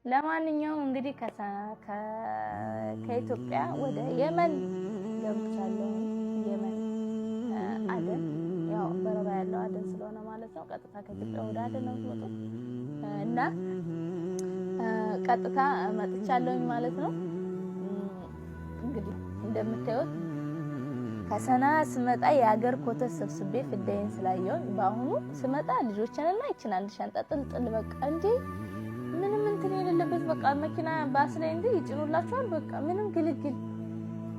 ለማንኛውም እንግዲህ ከኢትዮጵያ ወደ የመን ገብቻለሁ። የመን አደን ያው በረራ ያለው አደን ስለሆነ ማለት ነው። ቀጥታ ከኢትዮጵያ ወደ አደን ነው የምትመጡት እና ቀጥታ መጥቻለሁኝ ማለት ነው። እንግዲህ እንደምታዩት ከሰና ስመጣ የሀገር ኮተት ሰብስቤ ፍዳይን ስላየሁኝ በአሁኑ ስመጣ ልጆችንና ይችላል ሻንጣ ጥልጥል በቃ እንጂ ምንም እንትን የሌለበት በቃ መኪና ባስ ላይ እንዴ ይጭኑላችኋል። በቃ ምንም ግልግል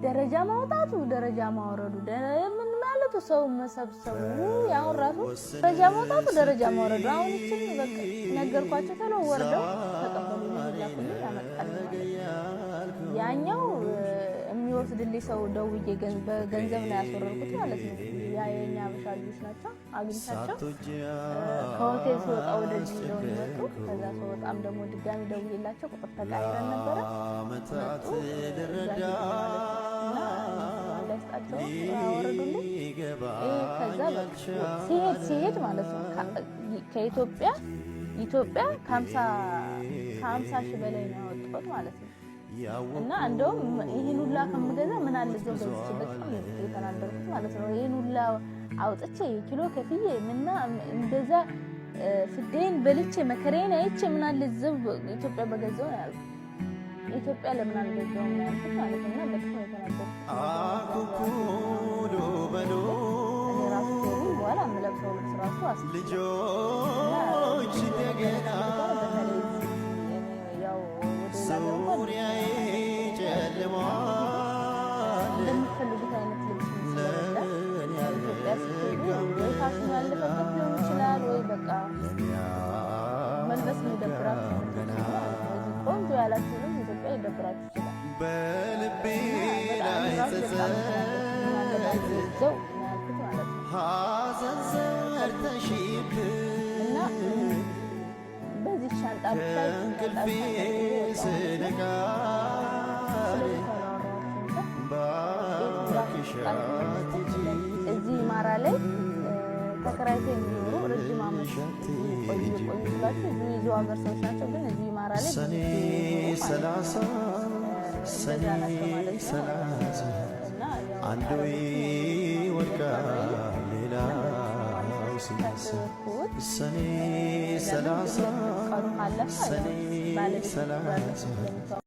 ደረጃ ማውጣቱ ደረጃ ማውረዱ ምን ማለቱ ሰው መሰብሰቡ ያው ራሱ ደረጃ ማውጣቱ ደረጃ ማውረዱ አሁን ይችል በቃ ነገርኳቸው ተለው ወርደው ተቀበሉ ይላኩልኝ ያመጣል ያኛው የሚወስድልኝ ሰው ደውዬ በገንዘብ ነው ያስወረድኩት ማለት ነው። ያ የኛ አበሻ ልጆች ናቸው አግኝቻቸው ከሆቴል ስወጣ ወደዚህ ነው የሚመጡ። ከዛ ስወጣም ደግሞ ድጋሚ ደውዬላቸው ቁጥር ተቀያይረን ነበረ ከዛ ሲሄድ ማለት ነው ከኢትዮጵያ ከ50 ሺህ በላይ ነው ያወጣሁት ማለት ነው። እና እንደውም ይሄን ሁላ ከምገዛ ምን አለ ዘው በዚህ በጣም የተናደርኩት ማለት ነው። ይሄን ሁላ አውጥቼ ኪሎ ከፍዬ ምንና እንደዛ ፍዴን በልቼ መከሬን አይቼ ምን አለ ዘው ኢትዮጵያ በገዛው ያለው ኢትዮጵያ ለምን አልገዛው ማለት ነው። እና በጣም የተናደርኩት አኩኩሉ በሉ ራሱ በኋላ መለብሰው ራሱ ልጆች ደገና ዙሪያዬ ጨልሟል እንደምትፈልጉት አይነት ልብስ ወይ ፋሽን ያለበት ሊሆን ይችላል ወይ በቃ መልበስ የሚደብራችሁ ቆንጆ ያላችሁንም ኢትዮጵያ ይደብራችሁ ይችላል። በልቤ ላይ ተዘዘው ሐዘን ሰርተሽብኝ እና በዚህ ሻንጣ እንቅልፌ ስነጋ እዚህ ማራ ላይ ተከራይተው የሚኖሩ ረጅም ዓመት ቆዩ ስላችሁ እዚህ ይዘው ሀገር ሰዎች ናቸው። ግን እዚህ ማራ ላይ ሰኔ 30 አንዱ ይወድቃል ሌላው ሲነሳ ሰኔ 30 ሰኔ 30